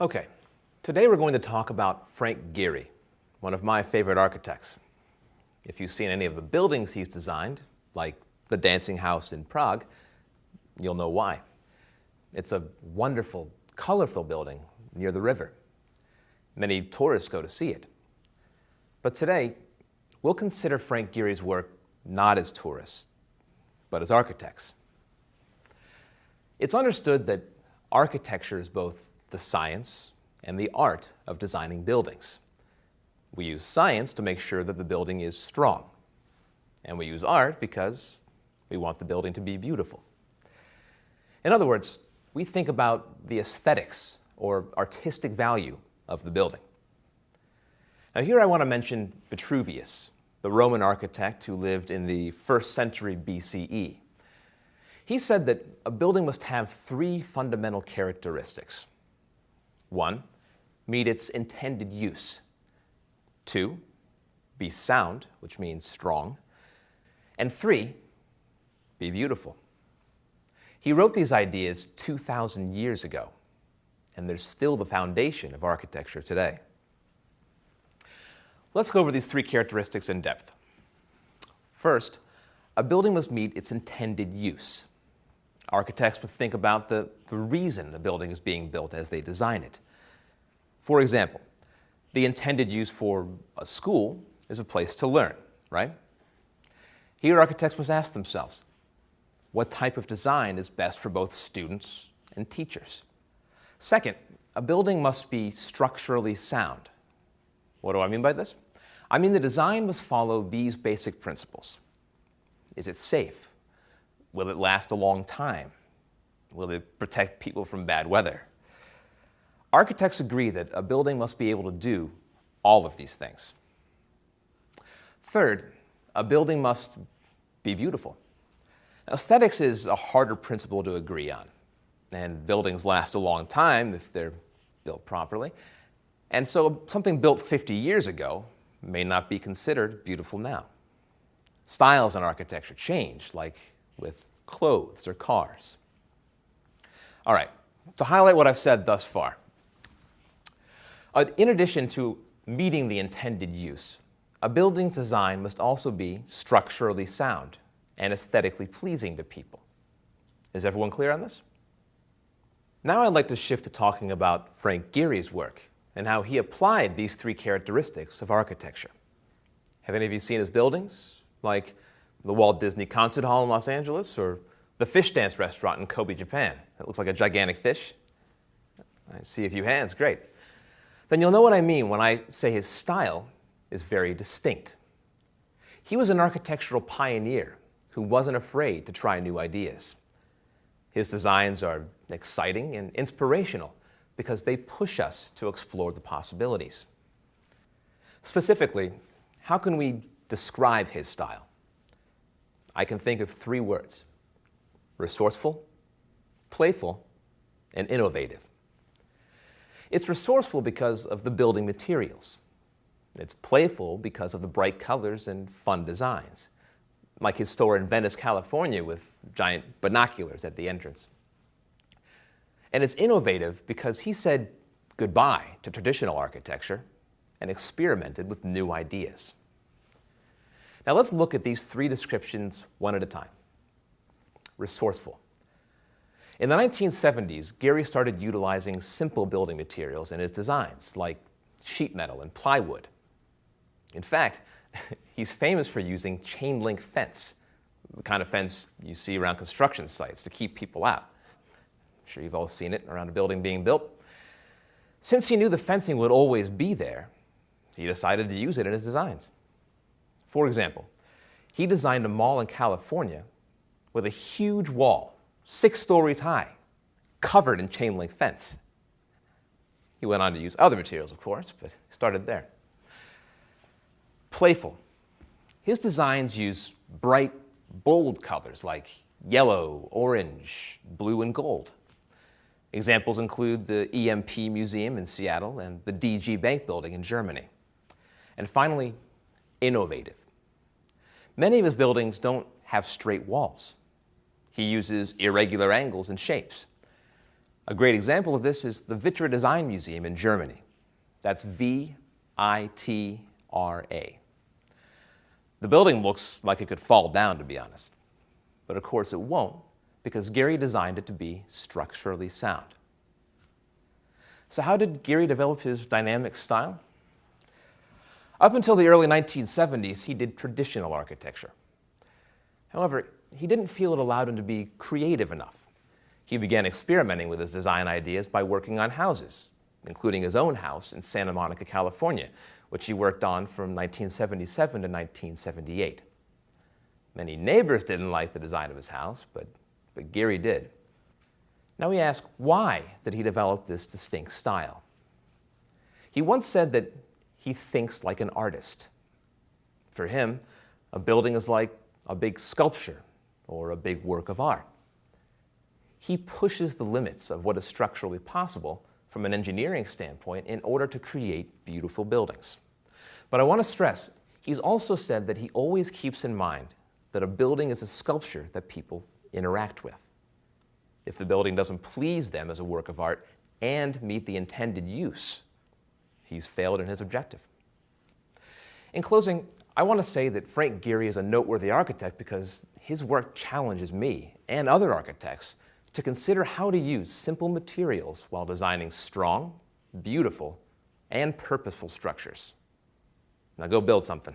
Okay, today we're going to talk about Frank Gehry, one of my favorite architects. If you've seen any of the buildings he's designed, like the Dancing House in Prague, you'll know why. It's a wonderful, colorful building near the river. Many tourists go to see it. But today, we'll consider Frank Gehry's work not as tourists, but as architects. It's understood that architecture is both the science and the art of designing buildings. We use science to make sure that the building is strong, and we use art because we want the building to be beautiful. In other words, we think about the aesthetics or artistic value of the building. Now here I want to mention Vitruvius, the Roman architect who lived in the 1st century BCE. He said that a building must have three fundamental characteristics. 1, meet its intended use. 2, be sound, which means strong. And 3, be beautiful. He wrote these ideas 2,000 years ago, and they're still the foundation of architecture today. Let's go over these three characteristics in depth. First, a building must meet its intended use. Architects would think about the reason a building is being built as they design it. For example, the intended use for a school is a place to learn, right? Here, architects must ask themselves, what type of design is best for both students and teachers? Second, a building must be structurally sound. What do I mean by this? I mean the design must follow these basic principles. Is it safe? Will it last a long time? Will it protect people from bad weather? Architects agree that a building must be able to do all of these things. Third, a building must be beautiful. Now, aesthetics is a harder principle to agree on, and buildings last a long time if they're built properly. And so something built 50 years ago may not be considered beautiful now. Styles in architecture change, like with clothes or cars. All right, to highlight what I've said thus far, in addition to meeting the intended use, a building's design must also be structurally sound and aesthetically pleasing to people. Is everyone clear on this? Now I'd like to shift to talking about Frank Gehry's work and how he applied these three characteristics of architecture. Have any of you seen his buildings, like the Walt Disney Concert Hall in Los Angeles or the Fish Dance Restaurant in Kobe, Japan? It looks like a gigantic fish. I see a few hands, great. Then you'll know what I mean when I say his style is very distinct. He was an architectural pioneer who wasn't afraid to try new ideas. His designs are exciting and inspirational because they push us to explore the possibilities. Specifically, how can we describe his style? I can think of 3 words: resourceful, playful, and innovative. It's resourceful because of the building materials. It's playful because of the bright colors and fun designs, like his store in Venice, California with giant binoculars at the entrance. And it's innovative because he said goodbye to traditional architecture and experimented with new ideas. Now let's look at these 3 descriptions one at a time. Resourceful. In the 1970s, Gehry started utilizing simple building materials in his designs, like sheet metal and plywood. In fact, he's famous for using chain link fence, the kind of fence you see around construction sites to keep people out. I'm sure you've all seen it around a building being built. Since he knew the fencing would always be there, he decided to use it in his designs. For example, he designed a mall in California with a huge wall, 6 stories high, covered in chain link fence. He went on to use other materials, of course, but he started there. Playful. His designs use bright, bold colors like yellow, orange, blue, and gold. Examples include the EMP Museum in Seattle and the DG Bank building in Germany. And finally, innovative. Many of his buildings don't have straight walls. He uses irregular angles and shapes. A great example of this is the Vitra Design Museum in Germany. That's V-I-T-R-A. The building looks like it could fall down, to be honest. But of course it won't, because Gehry designed it to be structurally sound. So how did Gehry develop his dynamic style? Up until the early 1970s, he did traditional architecture. However, he didn't feel it allowed him to be creative enough. He began experimenting with his design ideas by working on houses, including his own house in Santa Monica, California, which he worked on from 1977 to 1978. Many neighbors didn't like the design of his house, but Gehry did. Now we ask, why did he develop this distinct style? He once said that he thinks like an artist. For him, a building is like a big sculpture or a big work of art. He pushes the limits of what is structurally possible from an engineering standpoint in order to create beautiful buildings. But I want to stress, he's also said that he always keeps in mind that a building is a sculpture that people interact with. If the building doesn't please them as a work of art and meet the intended use, he's failed in his objective. In closing, I want to say that Frank Gehry is a noteworthy architect because his work challenges me and other architects to consider how to use simple materials while designing strong, beautiful, and purposeful structures. Now go build something.